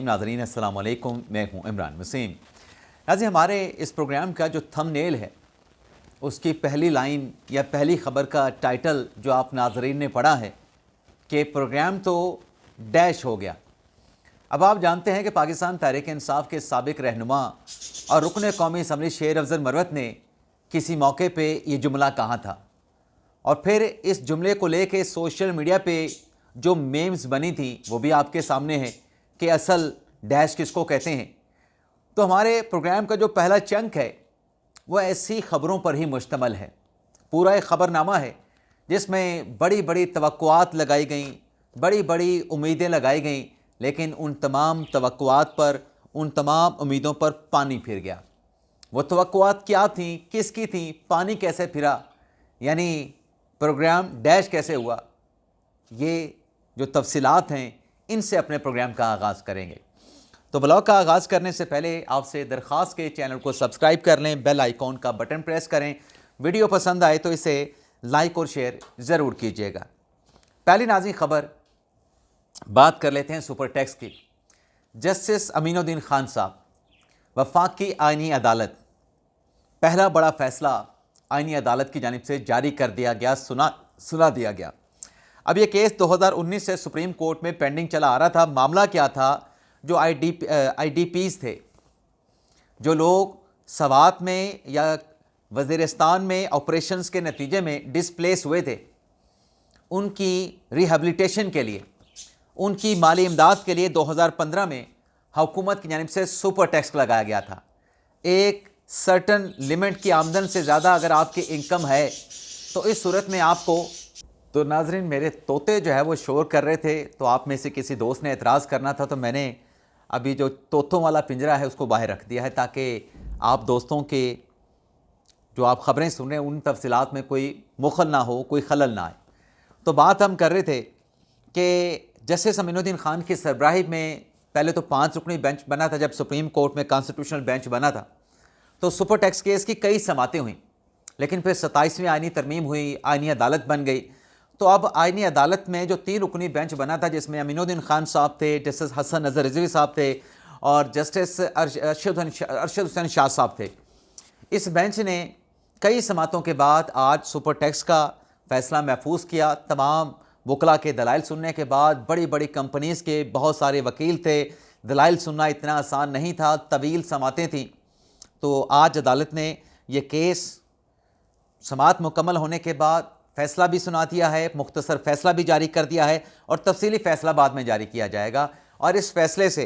नाज़रीन अस्सलाम वालेकुम, मैं हूं इमरान वसीम। नाज़रीन, हमारे इस प्रोग्राम का जो थंबनेल है उसकी पहली लाइन या पहली ख़बर का टाइटल जो आप नाज़रीन ने पढ़ा है कि प्रोग्राम तो डैश हो गया। अब आप जानते हैं कि पाकिस्तान तहरीक इंसाफ के साबिक रहनुमा और रुकन कौमी असम्बली शेर अफजल मरवत ने किसी मौके पे ये जुमला कहा था और फिर इस जुमले को लेके सोशल मीडिया पे जो मेम्स बनी थी वो भी आपके सामने है कि असल डैश किसको कहते हैं। तो हमारे प्रोग्राम का जो पहला चंक है वो ऐसी ख़बरों पर ही मुश्तमल है। पूरा एक ख़बरनामा है जिसमें बड़ी बड़ी तवक्कुआत लगाई गई, बड़ी बड़ी उम्मीदें लगाई गई, लेकिन उन तमाम तवक्कुआत पर, उन तमाम उम्मीदों पर पानी फिर गया। वो तवक्कुआत क्या थी, किसकी थी, पानी कैसे फिरा, यानी प्रोग्राम डैश कैसे हुआ, ये जो तफसीलात हैं इनसे अपने प्रोग्राम का आगाज़ करेंगे। तो ब्लॉग का आगाज़ करने से पहले आपसे दरख्वास्त के चैनल को सब्सक्राइब कर लें, बेल आइकॉन का बटन प्रेस करें। वीडियो पसंद आए तो इसे लाइक और शेयर ज़रूर कीजिएगा। पहली नाज़रीन ख़बर, बात कर लेते हैं सुपर टैक्स की। जस्टिस अमीनुद्दीन खान साहब, वफाकी आइनी अदालत, पहला बड़ा फ़ैसला आइनी अदालत की जानिब से जारी कर दिया गया, सुना दिया गया। अब ये केस 2019 से सुप्रीम कोर्ट में पेंडिंग चला आ रहा था। मामला क्या था, जो आईडीपीज़ थे, जो लोग सवात में या वज़ीरिस्तान में ऑपरेशंस के नतीजे में डिस्प्लेस हुए थे, उनकी रिहैबिलिटेशन के लिए, उनकी माली इमदाद के लिए 2015 में हुकूमत की जानिब से सुपर टैक्स लगाया गया था। एक सर्टन लिमिट की आमदन से ज़्यादा अगर आपकी इनकम है तो इस सूरत में आपको, तो नाजरीन मेरे तोते जो है वो शोर कर रहे थे, तो आप में से किसी दोस्त ने एतराज़ करना था तो मैंने अभी जो तोतों वाला पिंजरा है उसको बाहर रख दिया है ताकि आप दोस्तों के जो आप ख़बरें सुन रहे हैं उन तफसीलात में कोई मुखल ना हो, कोई खलल ना आए। तो बात हम कर रहे थे कि जस्टिस अमीनुद्दीन खान की सरबराही में पहले तो 5 रुकनी बेंच बना था। जब सुप्रीम कोर्ट में कॉन्स्टिट्यूशनल बेंच बना था तो सुपर टैक्स केस की कई समातें हुई, लेकिन फिर 27वीं आइनी तरमीम हुई, आइनी अदालत बन गई। तो अब आइनी अदालत में जो 3 रुकनी बेंच बना था जिसमें अमीनुद्दीन खान साहब थे, जस्टिस हसन नज़र रिजवी साहब थे और जस्टिस अरशद हुसैन शाह साहब थे, इस बेंच ने कई समातों के बाद आज सुपर टैक्स का फ़ैसला महफूज किया। तमाम वकला के दलाइल सुनने के बाद, बड़ी बड़ी कंपनीज़ के बहुत सारे वकील थे, दलाइल सुनना इतना आसान नहीं था, तवील समातें थीं। तो आज अदालत ने यह केस समात मुकम्मल होने के बाद फ़ैसला भी सुना दिया है, मुख्तसर फ़ैसला भी जारी कर दिया है और तफसीली फ़ैसला बाद में जारी किया जाएगा। और इस फ़ैसले से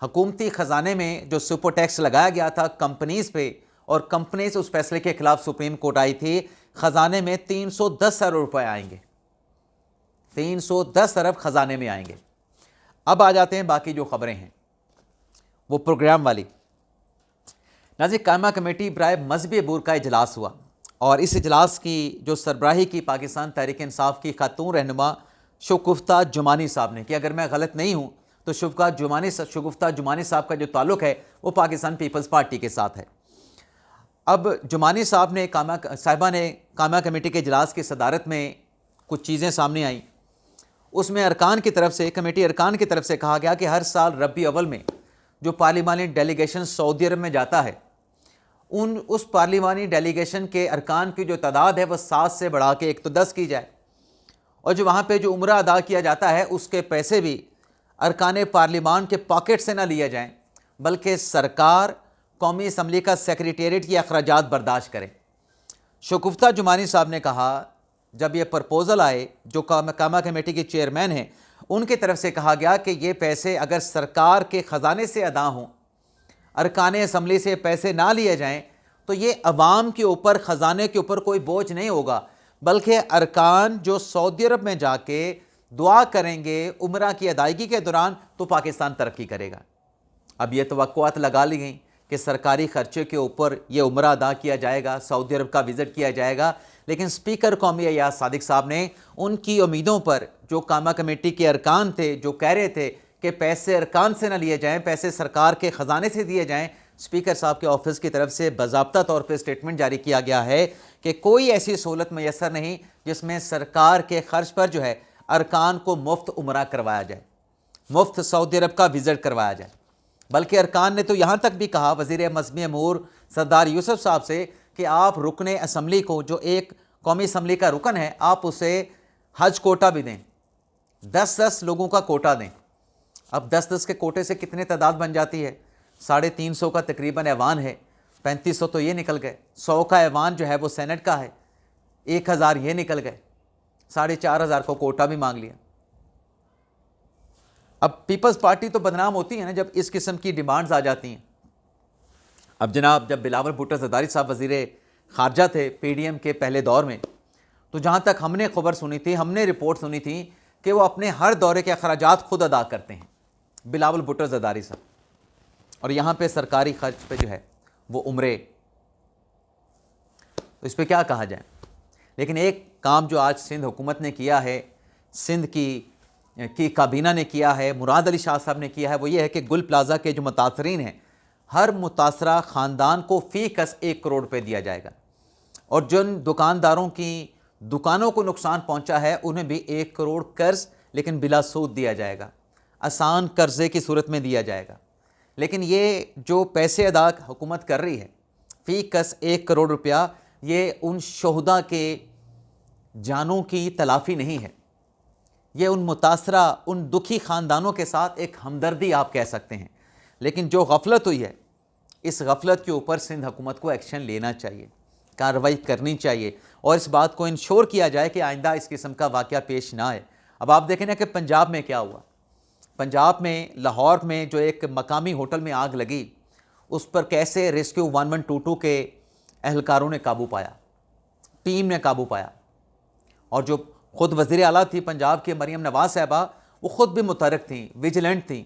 हुकूमती ख़जाने में जो सुपर टैक्स लगाया गया था कंपनीज़ पे, और कंपनीज़ उस फैसले के ख़िलाफ़ सुप्रीम कोर्ट आई थी, ख़जाने में 310 अरब रुपये आएंगे, 310 अरब ख़जाने में आएंगे। अब आ जाते हैं बाकी जो ख़बरें हैं वो प्रोग्राम वाली। नाज़रीन, कायमा कमेटी बराए मजहबी अबूर का इजलास हुआ और इस इजलास की जो सरबराही की पाकिस्तान तहरीक इंसाफ की खातून रहनुमा शगुफ्ता जुमानी साहब ने की। अगर मैं गलत नहीं हूँ तो शगुफ्ता जुमानी साहब का जो ताल्लुक़ है वो पाकिस्तान पीपल्स पार्टी के साथ है। अब जुमानी साहब ने कायमा कमेटी के इजलास की सदारत में कुछ चीज़ें सामने आईं। उसमें अरकान की तरफ से, कमेटी अरकान की तरफ से कहा गया कि हर साल रबी अव्वल में जो पार्लिमानी डेलीगेशन सऊदी अरब में जाता है, उस पार्लिमानी डेलीगेशन के अरकान की जो तादाद है वह 7 से बढ़ा के 110 की जाए, और जो वहाँ पे जो उम्रा अदा किया जाता है उसके पैसे भी अरकान पार्लिमान के पॉकेट से ना लिए जाएं, बल्कि सरकार कौमी असम्बली का सेक्रेटेरिएट की अखराजात बर्दाश्त करे। शगुफ्ता जुमानी साहब ने कहा, जब ये प्रपोज़ल आए, जो कायमा कमेटी के चेयरमैन हैं उनकी तरफ से कहा गया कि ये पैसे अगर सरकार के ख़जाने से अदा हों, अरकान असम्बली से पैसे ना लिए जाएं, तो ये अवाम के ऊपर, ख़जाने के ऊपर कोई बोझ नहीं होगा, बल्कि अरकान जो सऊदी अरब में जाके दुआ करेंगे उम्रा की अदायगी के दौरान, तो पाकिस्तान तरक्की करेगा। अब ये तवक्कुआत लगा ली गई कि सरकारी ख़र्चे के ऊपर ये उम्रा अदा किया जाएगा, सऊदी अरब का विज़िट किया जाएगा, लेकिन स्पीकर कौमी अयाज सादिक साहब ने उनकी उम्मीदों पर, जो कायमा कमेटी के अरकान थे जो कह रहे थे कि पैसे अरकान से ना लिए जाएं, पैसे सरकार के ख़जाने से दिए जाएं, स्पीकर साहब के ऑफिस की तरफ से बाज़ाब्ता तौर पर स्टेटमेंट जारी किया गया है कि कोई ऐसी सहूलत मैसर नहीं जिसमें सरकार के ख़र्च पर जो है अरकान को मुफ्त उम्रा करवाया जाए। मुफ्त सऊदी अरब का विज़िट करवाया जाए। बल्कि अरकान ने तो यहाँ तक भी कहा वज़ीर मज़हबी अमूर सरदार यूसुफ साहब से कि आप रुकने असम्बली को, जो एक कौमी असम्बली का रुकन है, आप उसे हज कोटा भी दें, 10-10 लोगों का कोटा दें। अब 10-10 के कोटे से कितने तादाद बन जाती है? 350 का तकरीबन ऐवान है, 3500 तो ये निकल गए, 100 का ऐवान जो है वो सेनेट का है, 1000 ये निकल गए, 4500 को कोटा भी मांग लिया। अब पीपल्स पार्टी तो बदनाम होती है ना जब इस किस्म की डिमांड्स आ जाती हैं। अब जनाब, जब बिलावल भुट्टो ज़रदारी साहब वज़ीर ख़ारजा थे PDM के पहले दौर में, तो जहाँ तक हमने खबर सुनी थी, हमने रिपोर्ट सुनी थी कि वो अपने हर दौरे के अखराजात खुद अदा करते हैं, बिलावल भुट्टो ज़रदारी साहब। और यहाँ पे सरकारी खर्च पे जो है वो उम्रे, तो इस पर क्या कहा जाए। लेकिन एक काम जो आज सिंध हुकूमत ने किया है, सिंध की काबीना ने किया है, मुराद अली शाह साहब ने किया है, वो ये है कि गुल प्लाजा के जो मुतासरीन हैं, हर मुतासरा ख़ानदान को फ़ी कस 1 करोड़ रुपये दिया जाएगा। और जिन दुकानदारों की दुकानों को नुकसान पहुंचा है उन्हें भी 1 करोड़ कर्ज, लेकिन बिला सूद दिया जाएगा, आसान कर्जे की सूरत में दिया जाएगा। लेकिन ये जो पैसे अदा हुकूमत कर रही है, फ़ी कस 1 करोड़ रुपया, ये उन शोहदा के जानों की तलाफ़ी नहीं है, ये उन मुतासरा, उन दुखी ख़ानदानों के साथ एक हमदर्दी आप कह सकते हैं। लेकिन जो गफलत हुई है, इस गफलत के ऊपर सिंध हुकूमत को एक्शन लेना चाहिए, कार्रवाई करनी चाहिए और इस बात को इंश्योर किया जाए कि आइंदा इस किस्म का वाक़या पेश ना आए। अब आप देखें ना कि पंजाब में क्या हुआ। पंजाब में लाहौर में जो एक मकामी होटल में आग लगी, उस पर कैसे रेस्क्यू 1122 के अहलकारों ने काबू पाया, टीम ने काबू पाया। और जो ख़ुद वज़ीर आला थी पंजाब के मरियम नवाज़ साहबा, वो ख़ुद भी मुतहरक थी, विजिलेंट थी,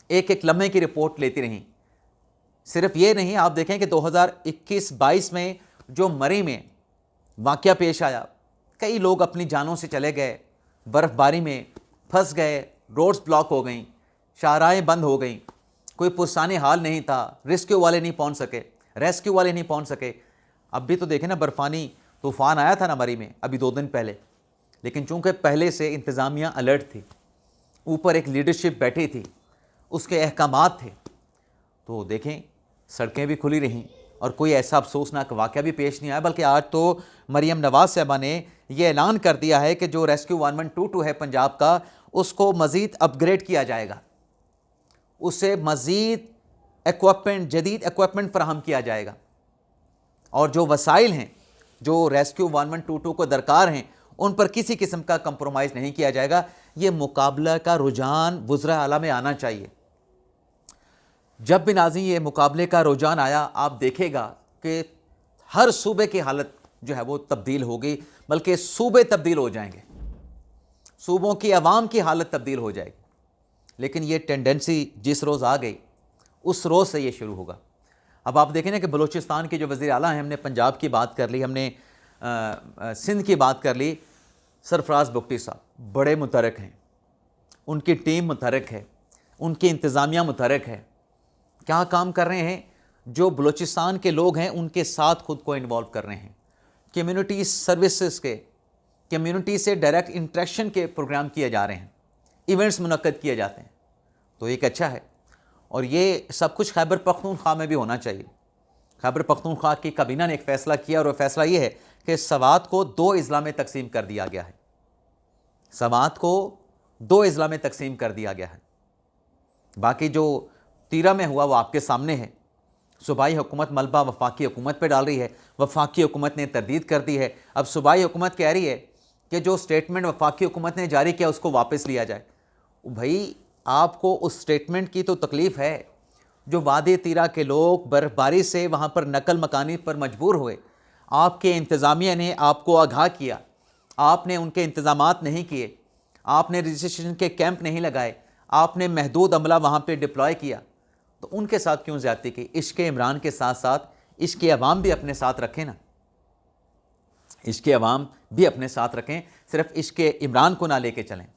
एक एक लम्हे की रिपोर्ट लेती रहीं। सिर्फ ये नहीं, आप देखें कि 2021-22 में जो मरी में वाक़या पेश आया, कई लोग अपनी जानों से चले गए, बर्फ़बारी में फंस गए, रोड्स ब्लॉक हो गई, शाहराहें बंद हो गई, कोई पुरसानी हाल नहीं था, रेस्क्यू वाले नहीं पहुंच सके। अब भी तो देखें ना, बर्फ़ानी तूफ़ान आया था ना मरी में अभी 2 दिन पहले, लेकिन चूँकि पहले से इंतज़ामिया अलर्ट थी, ऊपर एक लीडरशिप बैठी थी, उसके अहकामात थे, तो देखें सड़कें भी खुली रहीं और कोई ऐसा अफसोसनाक वाक़या भी पेश नहीं आया। बल्कि आज तो मरियम नवाज़ साहबा ने यह ऐलान कर दिया है कि जो रेस्क्यू 1122 है पंजाब का, उसको मज़ीद अपग्रेड किया जाएगा, उसे मज़ीद इक्विपमेंट, जदीद इक्विपमेंट फराहम किया जाएगा और जो वसाइल हैं, जो रेस्क्यू 1122 को दरकार हैं, उन पर किसी किस्म का कंप्रोमाइज़ नहीं किया जाएगा। ये मुकाबला का रुझान वुज़रा आला में आना चाहिए। जब भी नाज़रीन ये मुकाबले का रुझान आया, आप देखेगा कि हर सूबे की हालत जो है वो तब्दील होगी, बल्कि सूबे तब्दील हो जाएंगे, सूबों की आवाम की हालत तब्दील हो जाएगी। लेकिन ये टेंडेंसी जिस रोज़ आ गई, उस रोज़ से ये शुरू होगा। अब आप देखें ना कि बलूचिस्तान के जो वज़ीर आला हैं, हमने पंजाब की बात कर ली, हमने सिंध की बात कर ली, सरफराज बुगटी साहब बड़े मुतहरक हैं, उनकी टीम मुतहरक है, उनकी इंतज़ामिया मुतहरक है, क्या काम कर रहे हैं, जो बलूचिस्तान के लोग हैं उनके साथ खुद को इन्वॉल्व कर रहे हैं, कम्युनिटी सर्विसेज के, कम्युनिटी से डायरेक्ट इंटरेक्शन के प्रोग्राम किए जा रहे हैं, इवेंट्स मुनक्कद किए जाते हैं, तो एक अच्छा है। और ये सब कुछ खैबर पख्तूनख्वा में भी होना चाहिए। खैबर पख्तूनख्वा की काबीना ने एक फ़ैसला किया और वह फ़ैसला ये है कि सवात को 2 अज़ला में तकसीम कर दिया गया है, सवात को 2 अज़ला में तकसीम कर दिया गया है। बाकी जो तीरा में हुआ वो आपके सामने है। सूबाई हुकूमत मलबा वफाकी हुकूमत पे डाल रही है, वफाकी हुकूमत ने तरदीद कर दी है। अब सूबाई हुकूमत कह रही है कि जो स्टेटमेंट वफाकी हुकूमत ने जारी किया उसको वापस लिया जाए। भाई, आपको उस स्टेटमेंट की तो तकलीफ़ है। जो वादी तीरा के लोग बर्फ़बारी से वहाँ पर नकल मकानी पर मजबूर हुए, आपके इंतज़ामिया ने आपको आगाह किया, आपने उनके इंतज़ामात नहीं किए, आपने रजिस्ट्रेशन के कैंप नहीं लगाए, आपने महदूद अमला वहाँ पे डिप्लॉय किया, तो उनके साथ क्यों ज़्यादती की? इश्क़ इमरान के साथ साथ इश्क़ अवाम भी अपने साथ रखें ना, इश्क़ अवाम भी अपने साथ रखें, सिर्फ इश्क़ इमरान को ना लेके चलें।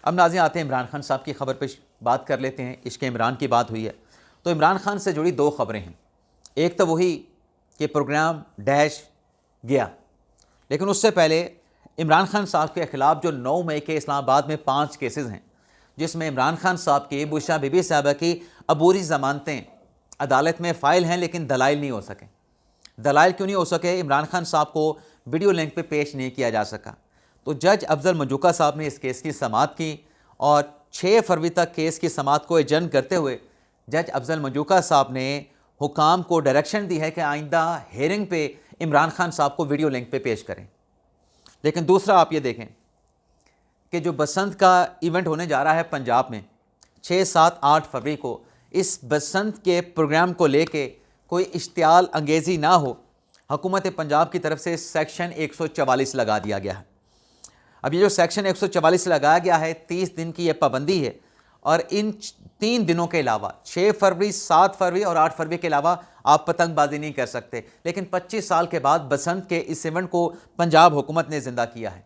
अब नाज़रीन आते हैं इमरान खान साहब की ख़बर पे बात कर लेते हैं। इश्क़ इमरान की बात हुई है तो इमरान खान से जुड़ी 2 ख़बरें हैं। एक तो वही कि प्रोग्राम डैश गया, लेकिन उससे पहले इमरान खान साहब के ख़िलाफ़ जो 9 मई के इस्लामाबाद में 5 केसेस हैं, जिसमें इमरान खान साहब की, बुशरा बीबी साहबा की अबूरी ज़मानतें अदालत में फ़ाइल हैं लेकिन दलाइल नहीं हो सके। दलाइल क्यों नहीं हो सके? इमरान खान साहब को वीडियो लिंक पे पेश नहीं किया जा सका। तो जज अफजल मंजूका साहब ने इस केस की समाअत की और 6 फरवरी तक केस की समाअत को एडजर्न करते हुए जज अफजल मंजूका साहब ने हुकाम को डायरेक्शन दी है कि आइंदा हेयरिंग पे इमरान खान साहब को वीडियो लिंक पे पेश करें। लेकिन दूसरा आप ये देखें कि जो बसंत का इवेंट होने जा रहा है पंजाब में 6, 7, 8 फरवरी को, इस बसंत के प्रोग्राम को लेके कोई इश्तियाल अंगेज़ी ना हो, हुकूमत पंजाब की तरफ से सेक्शन 144 लगा दिया गया है। अब ये जो सेक्शन 144 लगाया गया है, 30 दिन की ये पाबंदी है और इन 3 दिनों के अलावा 6 फरवरी, 7 फरवरी और 8 फरवरी के अलावा आप पतंगबाजी नहीं कर सकते। लेकिन 25 साल के बाद बसंत के इस इवेंट को पंजाब हुकूमत ने ज़िंदा किया है।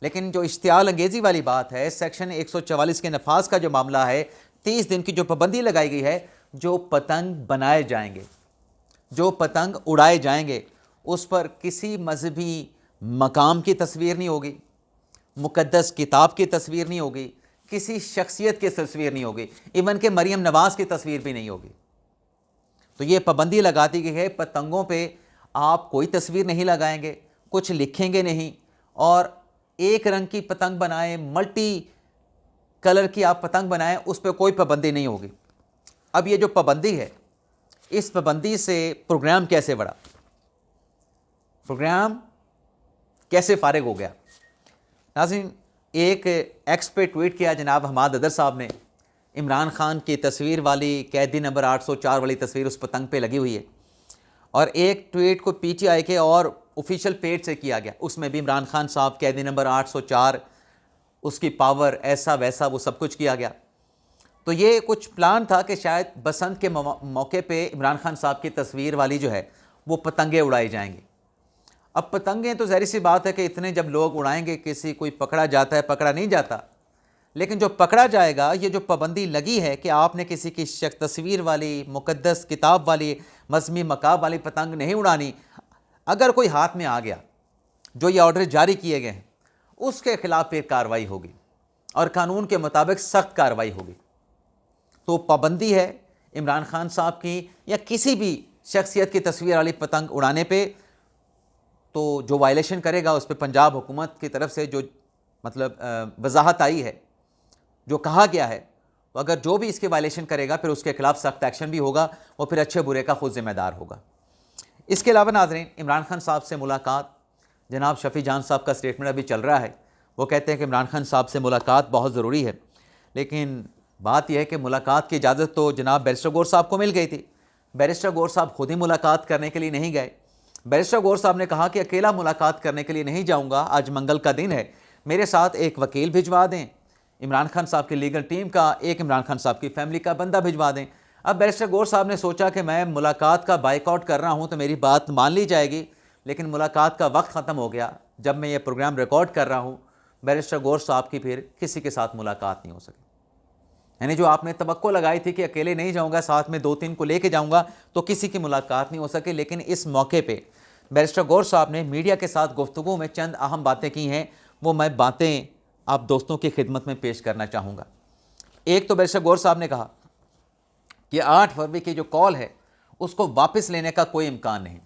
लेकिन जो इश्तियाल अंगेज़ी वाली बात है, सेक्शन 144 के नफाज का जो मामला है, 30 दिन की जो पाबंदी लगाई गई है, जो पतंग बनाए जाएंगे, जो पतंग उड़ाए जाएंगे, उस पर किसी मजहबी मकाम की तस्वीर नहीं होगी, मुकद्दस किताब की तस्वीर नहीं होगी, किसी शख्सियत की तस्वीर नहीं होगी, इवन के मरियम नवाज की तस्वीर भी नहीं होगी। तो ये पाबंदी लगा दी गई है, पतंगों पे आप कोई तस्वीर नहीं लगाएंगे, कुछ लिखेंगे नहीं, और एक रंग की पतंग बनाएं, मल्टी कलर की आप पतंग बनाएं, उस पर कोई पाबंदी नहीं होगी। अब ये जो पाबंदी है, इस पाबंदी से प्रोग्राम कैसे बढ़ा, प्रोग्राम कैसे फारिग हो गया? नाज़रीन, एक एक्स पे ट्वीट किया जनाब हमाद अदर साहब ने, इमरान खान की तस्वीर वाली कैदी नंबर 804 वाली तस्वीर उस पतंग पे लगी हुई है, और एक ट्वीट को पीटीआई के और ऑफिशियल पेज से किया गया, उसमें भी इमरान खान साहब कैदी नंबर 804, उसकी पावर, ऐसा वैसा वो सब कुछ किया गया। तो ये कुछ प्लान था कि शायद बसंत के मौके पे इमरान खान साहब की तस्वीर वाली जो है वो पतंगे उड़ाई जाएंगी। अब पतंगें तो ज़ाहिर सी बात है कि इतने जब लोग उड़ाएंगे, किसी कोई पकड़ा जाता है, पकड़ा नहीं जाता, लेकिन जो पकड़ा जाएगा, ये जो पाबंदी लगी है कि आपने किसी की तस्वीर वाली, मुकद्दस किताब वाली, मज़हबी मकाम वाली पतंग नहीं उड़ानी, अगर कोई हाथ में आ गया, जो ये ऑर्डर जारी किए गए हैं, उसके खिलाफ फिर कार्रवाई होगी और कानून के मुताबिक सख्त कार्रवाई होगी। तो पाबंदी है इमरान खान साहब की या किसी भी शख्सियत की तस्वीर वाली पतंग उड़ाने पे, तो जो वायलेशन करेगा उस पर पंजाब हुकूमत की तरफ से जो मतलब वजाहत आई है, जो कहा गया है, तो अगर जो भी इसके वायलेशन करेगा फिर उसके खिलाफ सख्त एक्शन भी होगा, वो फिर अच्छे बुरे का खुद जिम्मेदार होगा। इसके अलावा नाज़रीन, इमरान खान साहब से मुलाकात, जनाब शफ़ी जान साहब का स्टेटमेंट अभी चल रहा है, वो कहते हैं कि इमरान खान साहब से मुलाकात बहुत ज़रूरी है, लेकिन बात यह है कि मुलाकात की इजाज़त तो जनाब बैरिस्टर गौर साहब को मिल गई थी। बैरिस्टर गौर साहब खुद ही मुलाकात करने के लिए नहीं गए। बैरिस्टर गौर साहब ने कहा कि अकेला मुलाकात करने के लिए नहीं जाऊंगा, आज मंगल का दिन है, मेरे साथ एक वकील भिजवा दें, इमरान खान साहब की लीगल टीम का एक, इमरान खान साहब की फैमिली का बंदा भिजवा दें। अब बैरिस्टर गौर साहब ने सोचा कि मैं मुलाकात का बाइकआउट कर रहा हूँ तो मेरी बात मान ली जाएगी, लेकिन मुलाकात का वक्त ख़त्म हो गया। जब मैं ये प्रोग्राम रिकॉर्ड कर रहा हूँ, बैरिस्टर गौर साहब की फिर किसी के साथ मुलाकात नहीं हो सकी। यानी जो आपने तवक्को लगाई थी कि अकेले नहीं जाऊँगा, साथ में 2-3 को लेके जाऊँगा, तो किसी की मुलाकात नहीं हो सकी। लेकिन इस मौके पर बैरिस्टर गौर साहब ने मीडिया के साथ गुफ्तगू में चंद अहम बातें की हैं, वो मैं बातें आप दोस्तों की खिदमत में पेश करना चाहूँगा। एक तो बैरिस्टर गौर साहब ने कहा कि 8 फरवरी की जो कॉल है उसको वापस लेने का कोई इम्कान नहीं,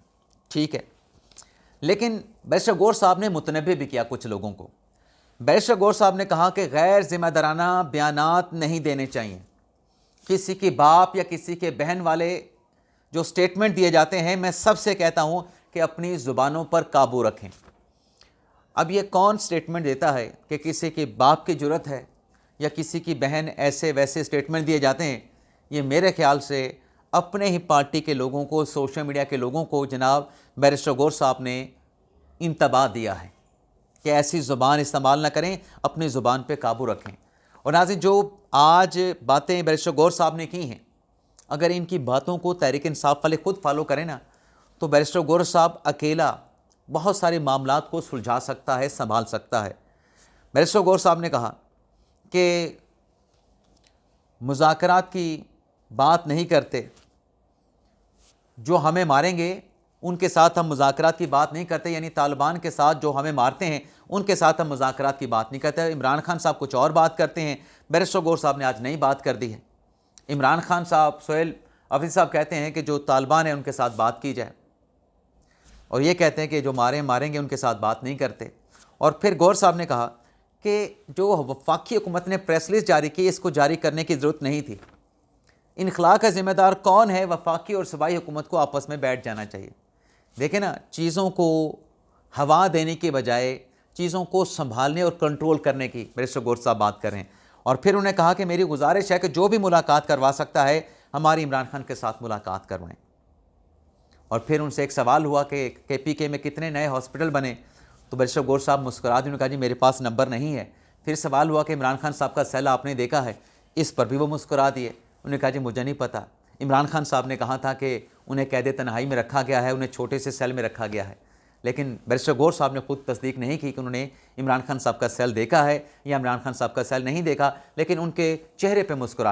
ठीक है, लेकिन बैरिस्टर गौर साहब ने मुतनब्बे भी किया कुछ लोगों को। बैरिस्टर गौर साहब ने कहा कि गैर जिम्मेदाराना बयानात नहीं देने चाहिए। किसी की बाप या किसी के बहन वाले जो स्टेटमेंट दिए जाते हैं, मैं सबसे कहता हूँ कि अपनी ज़ुबानों पर काबू रखें। अब ये कौन स्टेटमेंट देता है कि किसी के बाप की ज़रूरत है या किसी की बहन, ऐसे वैसे स्टेटमेंट दिए जाते हैं, ये मेरे ख्याल से अपने ही पार्टी के लोगों को, सोशल मीडिया के लोगों को जनाब बैरिस्टर गौर साहब ने इंतबाह दिया है कि ऐसी ज़ुबान इस्तेमाल ना करें, अपनी ज़ुबान पे काबू रखें। और नाज़रीन, जो आज बातें बैरिस्टर गौर साहब ने की हैं, अगर इनकी बातों को तहरीक इंसाफ वाले खुद फॉलो करें ना, तो बैरिस्टर गौर साहब अकेला बहुत सारे मामलात को सुलझा सकता है, संभाल सकता है। बैरिस्टर गौर साहब ने कहा कि मुज़ाकरात की बात नहीं करते, जो हमें मारेंगे उनके साथ हम मुज़ाकरात की बात नहीं करते, यानी तालिबान के साथ जो हमें मारते हैं उनके साथ हम मुज़ाकरात की बात नहीं करते। इमरान खान साहब कुछ और बात करते हैं, बैरिस्टर गौर साहब ने आज नई बात कर दी है। इमरान खान साहब, सोहेल हफीज़ साहब कहते हैं कि जो तालिबान है उनके साथ बात की जाए, और ये कहते हैं कि जो मारेंगे उनके साथ बात नहीं करते। और फिर गौर साहब ने कहा कि जो वफाकी हुकूमत ने प्रेस रिलीज़ जारी की, इसको जारी करने की ज़रूरत नहीं थी। इनखला का ज़िम्मेदार कौन है? वफाकी और सूबाई हुकूमत को आपस में बैठ जाना चाहिए। देखें ना, चीज़ों को हवा देने के बजाय चीज़ों को संभालने और कंट्रोल करने की बैरिस्टर गौर साहब बात कर रहे हैं। और फिर उन्होंने कहा कि मेरी गुजारिश है कि जो भी मुलाकात करवा सकता है हमारी इमरान खान के साथ मुलाकात करवाएं। और फिर उनसे एक सवाल हुआ कि KPK में कितने नए हॉस्पिटल बने, तो बैरिस्टर गौर साहब मुस्कुरा दी, उन्होंने कहा जी मेरे पास नंबर नहीं है। फिर सवाल हुआ कि इमरान खान साहब का सेल आपने देखा है, इस पर भी वो मुस्कुरा दिए, उन्होंने कहा जी मुझे नहीं पता। इमरान खान साहब ने कहा था कि उन्हें कैद तन्हाई में रखा गया है, उन्हें छोटे से सेल में रखा गया है, लेकिन बैरिस्टर गौर साहब ने खुद तस्दीक नहीं की कि उन्होंने इमरान खान साहब का सेल देखा है या इमरान खान साहब का सेल नहीं देखा, लेकिन उनके चेहरे पर मुस्कुराहट